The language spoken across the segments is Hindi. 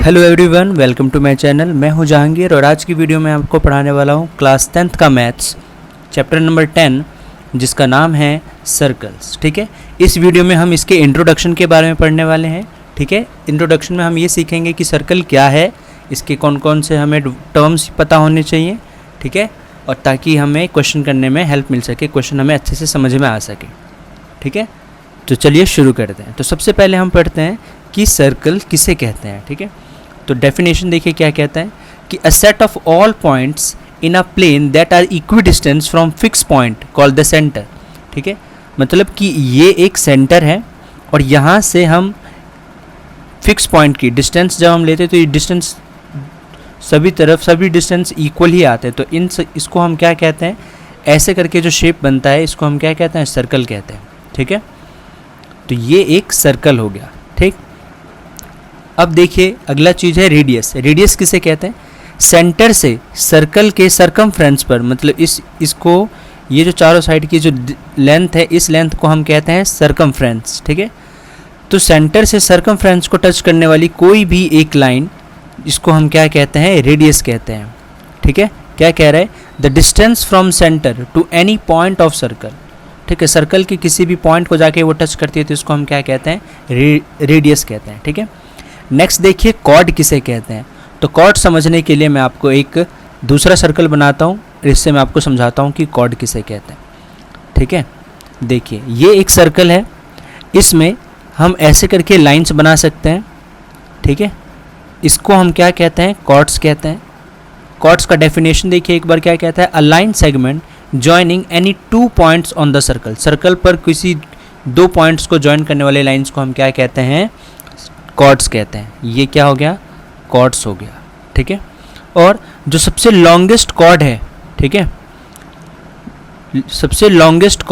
Hello everyone, welcome to my channel. मैं हूं जहांगीर और आज की वीडियो में आपको पढ़ाने वाला हूं क्लास 10th का मैथ्स चैप्टर नंबर 10 जिसका नाम है सर्कल्स। ठीक है, इस वीडियो में हम इसके इंट्रोडक्शन के बारे में पढ़ने वाले हैं। ठीक है, इंट्रोडक्शन में हम ये सीखेंगे कि सर्कल क्या है, इसके कौन कौन से हमें टर्म्स पता होने चाहिए। ठीक है, और ताकि हमें क्वेश्चन करने में हेल्प मिल सके, क्वेश्चन हमें अच्छे से समझ में आ सके। ठीक है, तो चलिए शुरू करते हैं। तो सबसे पहले हम पढ़ते हैं कि सर्कल किसे कहते हैं। ठीक है, तो डेफिनेशन देखिए क्या कहता है कि a set of all points in a plane that are equidistance from fix point called the centre. ठीक है, मतलब कि ये एक सेंटर है और यहाँ से हम फिक्स पॉइंट की डिस्टेंस जब हम लेते हैं तो ये डिस्टेंस सभी डिस्टेंस इक्वल ही आते हैं। तो इसको हम क्या कहते हैं, ऐसे करके जो शेप बनता है इसको हम क्या कहते हैं, सर्कल कहते हैं। ठीक है, तो ये एक सर्कल हो गया। ठीक, अब देखिए अगला चीज़ है रेडियस। रेडियस किसे कहते हैं, सेंटर से सर्कल के सरकमफ्रेंस पर, मतलब इसको ये जो चारों साइड की जो लेंथ है इस लेंथ को हम कहते हैं सरकमफ्रेंस। ठीक है, तो सेंटर से सरकमफ्रेंस को टच करने वाली कोई भी एक लाइन, इसको हम क्या कहते हैं, रेडियस कहते हैं। ठीक है, क्या कह रहा है, the distance from centre to any point of circle. ठीक है, सर्कल के किसी भी पॉइंट को जाके वो टच करती है तो इसको हम क्या कहते हैं, रेडियस कहते हैं। ठीक है, नेक्स्ट देखिए कॉर्ड किसे कहते हैं। तो कॉर्ड समझने के लिए मैं आपको एक दूसरा सर्कल बनाता हूँ, इससे मैं आपको समझाता हूँ कि कॉर्ड किसे कहते हैं। ठीक है, देखिए ये एक सर्कल है, इसमें हम ऐसे करके लाइंस बना सकते हैं। ठीक है, इसको हम क्या कहते हैं, कॉर्ड्स कहते हैं। कॉर्ड्स का डेफिनेशन देखिए एक बार क्या कहता है, a line segment joining any two points on the circle. Circle पर किसी दो पॉइंट्स को ज्वाइन करने वाले लाइंस को हम क्या कहते हैं, कॉर्ड्स कहते हैं। ये क्या हो गया, कॉर्ड्स हो गया। ठीक है, और जो सबसे लॉन्गेस्ट कॉर्ड है, ठीक है, सबसे लॉन्गेस्ट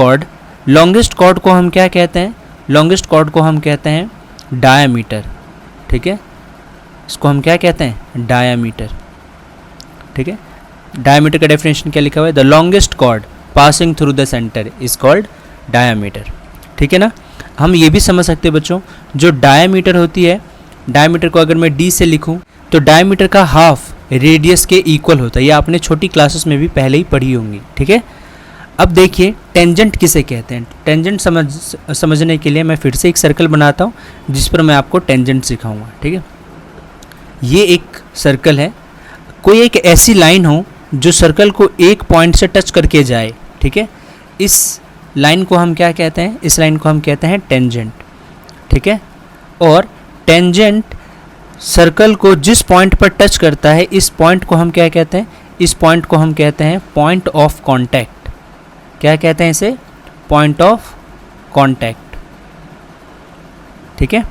कॉर्ड को हम क्या कहते हैं, लॉन्गेस्ट कॉर्ड को हम कहते हैं डायामीटर। ठीक है, इसको हम क्या कहते हैं, डायामीटर। ठीक है, डायामीटर का डेफिनेशन क्या लिखा हुआ है, the longest chord passing through the centre is called diameter. ठीक है ना, हम ये भी समझ सकते हैं बच्चों, जो डायामीटर होती है, डायामीटर को अगर मैं डी से लिखूं तो डायामीटर का हाफ रेडियस के इक्वल होता है। ये आपने छोटी क्लासेस में भी पहले ही पढ़ी होंगी। ठीक है, अब देखिए टेंजेंट किसे कहते हैं। टेंजेंट समझने के लिए मैं फिर से एक सर्कल बनाता हूँ जिस पर मैं आपको टेंजेंट सिखाऊंगा। ठीक है, ये एक सर्कल है, कोई एक ऐसी लाइन हो जो सर्कल को एक पॉइंट से टच करके जाए। ठीक है, इस लाइन को हम क्या कहते हैं, इस लाइन को हम कहते हैं टेंजेंट। ठीक है, और टेंजेंट सर्कल को जिस पॉइंट पर टच करता है इस पॉइंट को हम क्या कहते हैं, इस पॉइंट को हम कहते हैं पॉइंट ऑफ कांटेक्ट। क्या कहते हैं इसे, पॉइंट ऑफ कांटेक्ट। ठीक है,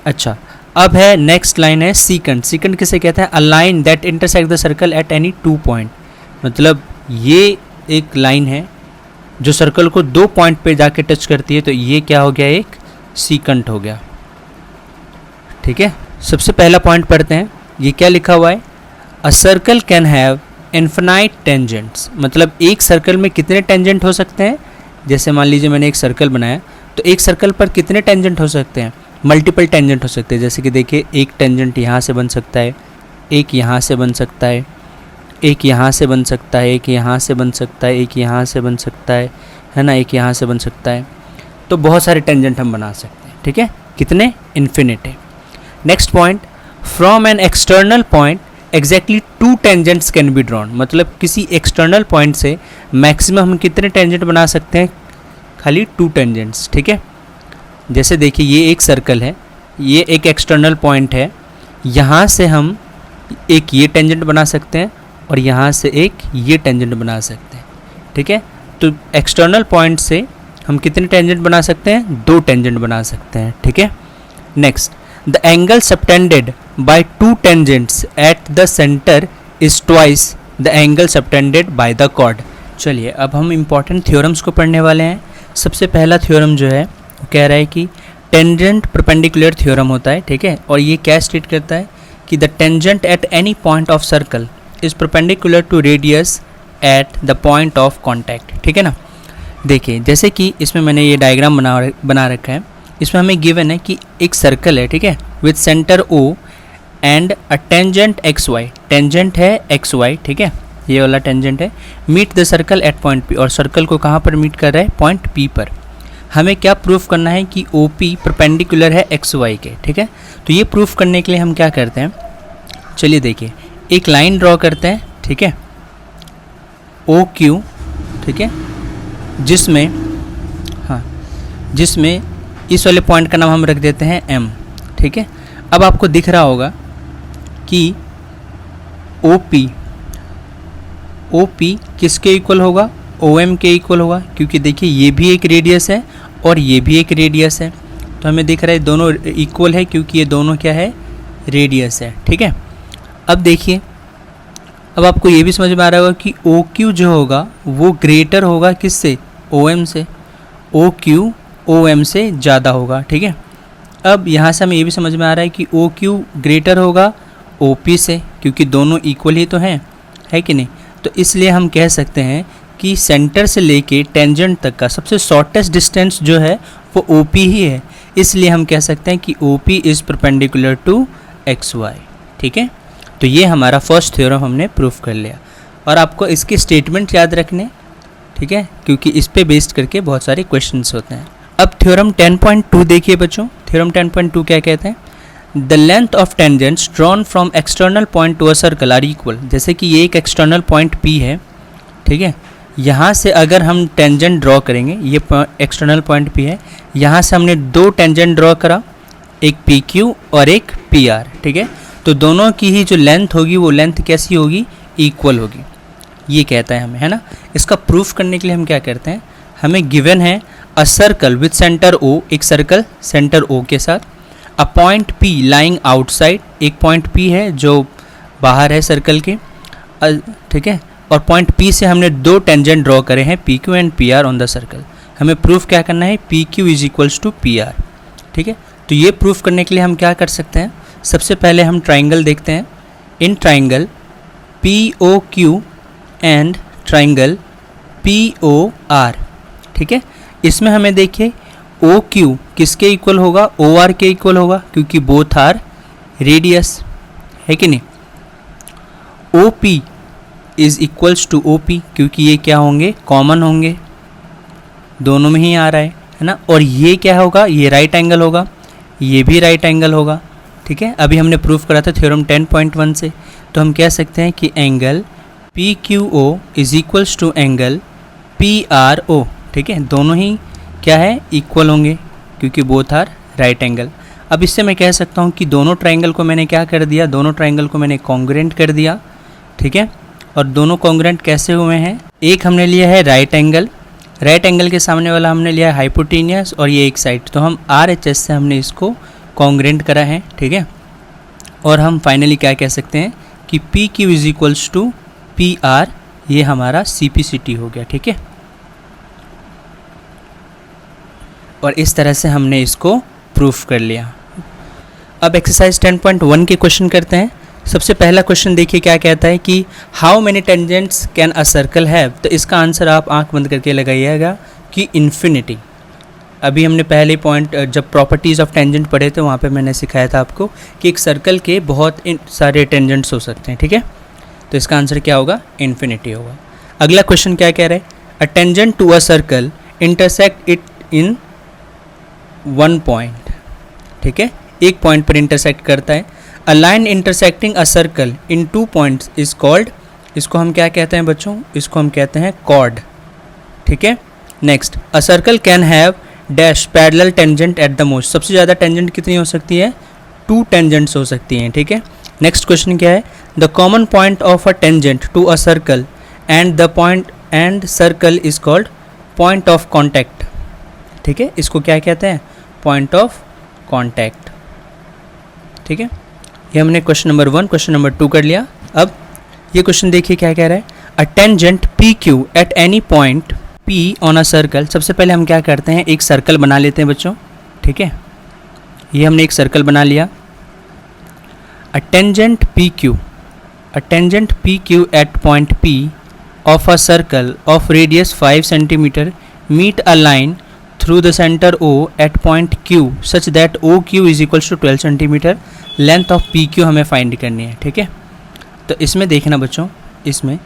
अच्छा अब है नेक्स्ट लाइन है सीकेंट। सीकेंट किसे कहते हैं, a line that intersect the circle at any two point. मतलब ये एक लाइन है जो सर्कल को दो पॉइंट पे जाके टच करती है, तो ये क्या हो गया, एक सीकेंट हो गया। ठीक है, सबसे पहला पॉइंट पढ़ते हैं, ये क्या लिखा हुआ है, a circle can have infinite tangents. मतलब एक सर्कल में कितने टेंजेंट हो सकते हैं, जैसे मान लीजिए मैंने एक सर्कल बनाया तो एक सर्कल पर कितने टेंजेंट हो सकते हैं, मल्टीपल टेंजेंट हो सकते हैं। जैसे कि देखिए एक टेंजेंट यहाँ से बन सकता है, एक यहाँ से बन सकता है, एक यहाँ से बन सकता है, एक यहाँ से बन सकता है, एक यहाँ से बन सकता है ना, एक यहाँ से बन सकता है। तो बहुत सारे टेंजेंट हम बना सकते हैं। ठीक है, कितने, इन्फिनिट है। Next point, from an external point exactly to tangents can be drawn. मतलब किसी एक्सटर्नल पॉइंट से मैक्सिमम हम कितने टेंजेंट बना सकते हैं, खाली टू टेंजेंट्स। ठीक है, जैसे देखिए ये एक सर्कल है, ये एक एक्सटर्नल पॉइंट है, यहाँ से हम एक ये टेंजेंट बना सकते हैं और यहाँ से एक ये टेंजेंट बना सकते हैं। ठीक है, तो एक्सटर्नल पॉइंट से हम कितने टेंजेंट बना सकते हैं, दो टेंजेंट बना सकते हैं। ठीक है, next, the angle subtended by two tangents at the centre is twice the angle subtended by the chord. चलिए अब हम इंपॉर्टेंट थ्योरम्स को पढ़ने वाले हैं। सबसे पहला थ्योरम जो है वो कह रहा है कि टेंजेंट परपेंडिकुलर थ्योरम होता है। ठीक है, और ये क्या स्टेट करता है कि the tangent at any point of circle is perpendicular to radius at the point of contact. ठीक है ना, देखिए जैसे कि इसमें मैंने ये डायग्राम बना रखा है, इसमें हमें गिवन है कि एक सर्कल है, ठीक है, with centre O and a tangent X Y, tangent है एक्स वाई, ठीक है, ये वाला टेंजेंट है, meet the circle at point P, और सर्कल को कहाँ पर मीट कर रहा है, पॉइंट पी पर। हमें क्या प्रूफ करना है कि ओ पी परपेंडिकुलर है एक्स वाई के, ठीक है। तो ये प्रूफ करने के लिए हम क्या करते हैं, चलिए देखिए, एक लाइन ड्रॉ करते हैं, ठीक है, ओ क्यू, ठीक है, जिसमें हाँ, जिसमें इस वाले पॉइंट का नाम हम रख देते हैं एम, ठीक है। अब आपको दिख रहा होगा कि ओ पी किसके इक्वल होगा, ओ एम के इक्वल होगा, क्योंकि देखिए ये भी एक रेडियस है और ये भी एक रेडियस है, तो हमें दिख रहा है दोनों इक्वल है क्योंकि ये दोनों क्या है, रेडियस है, ठीक है। अब देखिए, अब आपको ये भी समझ में आ रहा होगा कि ओ क्यू जो होगा वो ग्रेटर होगा किससे, ओ एम से, ओ क्यू ओ एम से ज़्यादा होगा, ठीक है। अब यहाँ से हमें ये भी समझ में आ रहा है कि ओ क्यू ग्रेटर होगा ओ पी से, क्योंकि दोनों इक्वल ही तो हैं, है कि नहीं। तो इसलिए हम कह सकते हैं कि सेंटर से लेके टेंजेंट तक का सबसे शॉर्टेस्ट डिस्टेंस जो है वो ओ पी ही है, इसलिए हम कह सकते हैं कि O P is perpendicular to X Y, ठीक है। तो ये हमारा फर्स्ट थ्योरम हमने प्रूफ कर लिया, और आपको इसके स्टेटमेंट याद रखने, ठीक है, क्योंकि इस पे बेस्ड करके बहुत सारे क्वेश्चंस होते हैं। अब थ्योरम 10.2 देखिए बच्चों, थ्योरम 10.2 क्या कहते हैं, the length of tangents drawn from external point to a circle are equal. जैसे कि ये एक एक्सटर्नल पॉइंट पी है, ठीक है, यहाँ से अगर हम टेंजेंट ड्रॉ करेंगे, ये एक्सटर्नल पॉइंट पी है, यहाँ से हमने दो टेंजेंट ड्रॉ करा, एक पी क्यू और एक पी आर, ठीक है, तो दोनों की ही जो लेंथ होगी वो लेंथ कैसी होगी, इक्वल होगी, ये कहता है हमें, है ना। इसका प्रूफ करने के लिए हम क्या करते हैं, हमें गिवन है a circle with centre O, एक सर्कल सेंटर ओ के साथ, a point P lying outside, एक पॉइंट पी है जो बाहर है सर्कल के, ठीक है, और पॉइंट पी से हमने दो टेंजेंट ड्रॉ करे हैं, P Q and P R on the circle. हमें प्रूफ क्या करना है, P Q is equals to P R, ठीक है। तो ये प्रूफ करने के लिए हम क्या कर सकते हैं, सबसे पहले हम ट्राइंगल देखते हैं, in triangle P O Q and triangle P O R, ठीक है। इसमें हमें देखिए ओ क्यू किसके इक्वल होगा, ओ आर के इक्वल होगा, क्योंकि बोथ आर रेडियस, है कि नहीं। O P is equals to O P, क्योंकि ये क्या होंगे, कॉमन होंगे, दोनों में ही आ रहा है ना। और ये क्या होगा, ये राइट एंगल होगा, ये भी राइट एंगल होगा, ठीक है। अभी हमने प्रूफ करा था थ्योरम 10.1 से, तो हम कह सकते हैं कि angle P Q O is equals to angle P R O, ठीक है, दोनों ही क्या है, इक्वल होंगे, क्योंकि बोथ आर राइट एंगल। अब इससे मैं कह सकता हूँ कि दोनों ट्राइंगल को मैंने क्या कर दिया, दोनों ट्राइंगल को मैंने कॉन्ग्रुएंट कर दिया, ठीक है। और दोनों कॉन्ग्रुएंट कैसे हुए हैं, एक हमने लिया है राइट एंगल, राइट एंगल के सामने वाला हमने लिया है हाइपोटेनियस, और ये एक साइड, तो हम आर एच एस से हमने इसको कॉन्ग्रुएंट करा है, ठीक है। और हम फाइनली क्या कह सकते हैं कि P Q is equals to P R, ये हमारा सी पी सी टी हो गया, ठीक है। और इस तरह से हमने इसको प्रूफ कर लिया। अब एक्सरसाइज 10.1 के क्वेश्चन करते हैं। सबसे पहला क्वेश्चन देखिए क्या कहता है कि how many tangents can a circle have. तो इसका आंसर आप आंख बंद करके लगाइएगा कि इन्फिनिटी। अभी हमने पहले पॉइंट जब प्रॉपर्टीज़ ऑफ टेंजेंट पढ़े थे वहाँ पे मैंने सिखाया था आपको कि एक सर्कल के बहुत सारे टेंजेंट्स हो सकते हैं, ठीक है। तो इसका आंसर क्या होगा, इन्फिनिटी होगा। अगला क्वेश्चन क्या कह रहा है, a tangent to a circle intersect it in one point, ठीक है, एक पॉइंट पर इंटरसेक्ट करता है। A line intersecting a circle in two points is called, इसको हम क्या कहते हैं बच्चों, इसको हम कहते हैं कॉर्ड, ठीक है। Next, a circle can have dash parallel tangent at the most. सबसे ज़्यादा टेंजेंट कितनी हो सकती है, 2 टेंजेंट्स हो सकती हैं, ठीक है। नेक्स्ट क्वेश्चन क्या है, the common point of a tangent to a circle and the point and circle is called point of contact, ठीक है। इसको क्या कहते हैं, पॉइंट ऑफ कॉन्टैक्ट, ठीक है। ये हमने क्वेश्चन नंबर 1 क्वेश्चन नंबर 2 कर लिया। अब ये क्वेश्चन देखिए क्या कह रहा है, a tangent P Q eight any point P on a circle. सबसे पहले हम क्या करते हैं, एक सर्कल बना लेते हैं बच्चों, ठीक है। ये हमने एक सर्कल बना लिया। A tangent P Q at point P of a circle of radius 5 centimetre meet a line through the centre O at point Q such that OQ is equals to 12 centimetre, length of PQ हमें फाइंड करनी है, ठीक है। तो इसमें देखना बच्चों, इसमें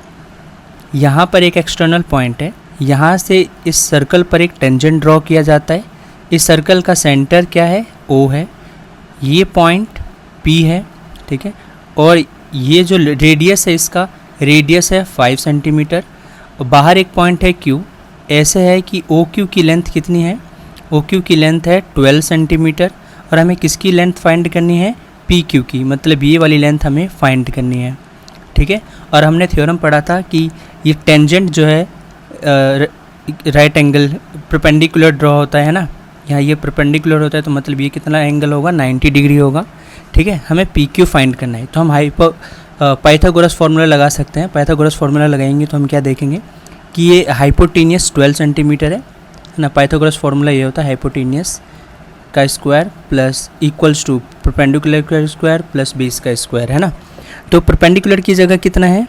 यहाँ पर एक एक्सटर्नल पॉइंट है, यहाँ से इस सर्कल पर एक टेंजेंट ड्रॉ किया जाता है। इस सर्कल का सेंटर क्या है? O है, ये पॉइंट P है, ठीक है, और ये जो रेडियस है इसका रेडियस है 5 सेंटीमीटर, और बाहर एक पॉइंट है Q। ऐसे है कि OQ की लेंथ कितनी है? OQ की लेंथ है 12 सेंटीमीटर, और हमें किसकी लेंथ फाइंड करनी है? PQ की, मतलब ये वाली लेंथ हमें फाइंड करनी है, ठीक है। और हमने थ्योरम पढ़ा था कि ये टेंजेंट जो है राइट एंगल परपेंडिकुलर ड्रॉ होता है ना, यहाँ ये परपेंडिकुलर होता है, तो मतलब ये कितना एंगल होगा? 90 डिग्री होगा, ठीक है। हमें PQ फाइंड करना है, तो हम पाइथागोरस फार्मूला लगा सकते हैं। पाइथागोरस फार्मूला लगाएंगे तो हम क्या देखेंगे कि ये हाइपोटेनियस 12 सेंटीमीटर है ना। पाइथागोरस फार्मूला ये होता है हाइपोटेनियस का square plus equals to perpendicular का स्क्वायर प्लस बेस का स्क्वायर, है ना। तो परपेंडिकुलर की जगह कितना है?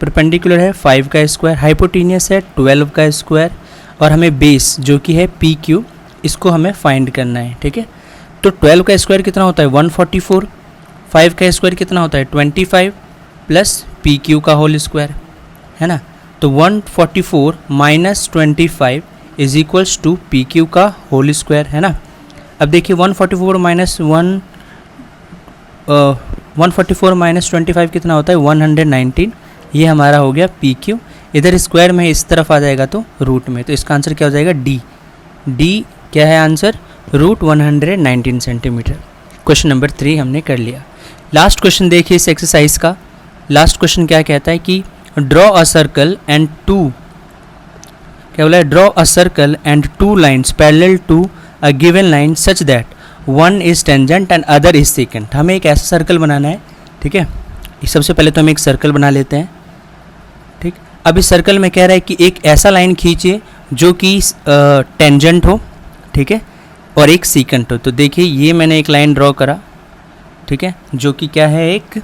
परपेंडिकुलर है 5 का स्क्वायर, हाइपोटेनियस है 12 का स्क्वायर, और हमें बेस जो कि है PQ, इसको हमें फाइंड करना है, ठीक है। तो 12 का स्क्वायर कितना होता है? 144, 5 का स्क्वायर कितना होता है? 25 प्लस PQ का होल स्क्वायर, है ना। तो 144 minus 25 is equals to PQ का होल स्क्वायर, है ना। अब देखिए 144 माइनस 25 कितना होता है? 119, ये हमारा हो गया PQ। इधर स्क्वायर में इस तरफ आ जाएगा तो रूट में, तो इसका आंसर क्या हो जाएगा? D क्या है answer? Root 119 centimetre. Question number 3 हमने कर लिया। लास्ट क्वेश्चन देखिए इस एक्सरसाइज का। लास्ट क्वेश्चन क्या कहता है कि draw a circle and two, क्या बोला है? Draw a circle and 2 lines parallel to a given line such that one is tangent and other is secant. हमें एक ऐसा सर्कल बनाना है, ठीक है। सबसे पहले तो हम एक सर्कल बना लेते हैं, ठीक। अब इस सर्कल में कह रहा है कि एक ऐसा लाइन खींचिए जो कि टेंजेंट हो, ठीक है, और एक सेकेंट हो। तो देखिए ये मैंने एक लाइन ड्रॉ करा, ठीक है, जो कि क्या है? एक,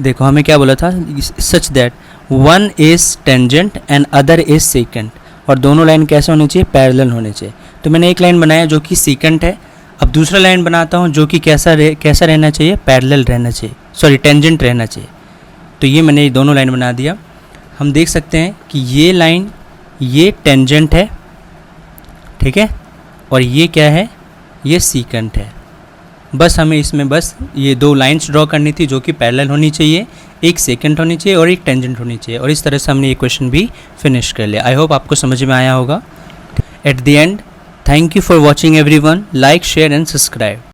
देखो हमें क्या बोला था? सच that one is tangent and other is secant, और दोनों लाइन कैसे होने चाहिए? पैरेलल होने चाहिए। तो मैंने एक लाइन बनाया जो कि सेकेंट है। अब दूसरा लाइन बनाता हूँ जो कि कैसा रहना चाहिए? पैरेलल रहना चाहिए, सॉरी टेंजेंट रहना चाहिए। तो ये मैंने दोनों लाइन बना दिया। हम देख सकते हैं कि ये लाइन ये टेंजेंट है, ठीक है, और ये क्या है? ये सेकेंट है। बस हमें इसमें बस ये 2 लाइंस ड्रॉ करनी थी जो कि पैरेलल होनी चाहिए, एक सेकेंट होनी चाहिए और एक टेंजेंट होनी चाहिए, और इस तरह से हमने ये क्वेश्चन भी फिनिश कर लिया। आई होप आपको समझ में आया होगा। At the end, thank you for watching everyone. Like, share and subscribe.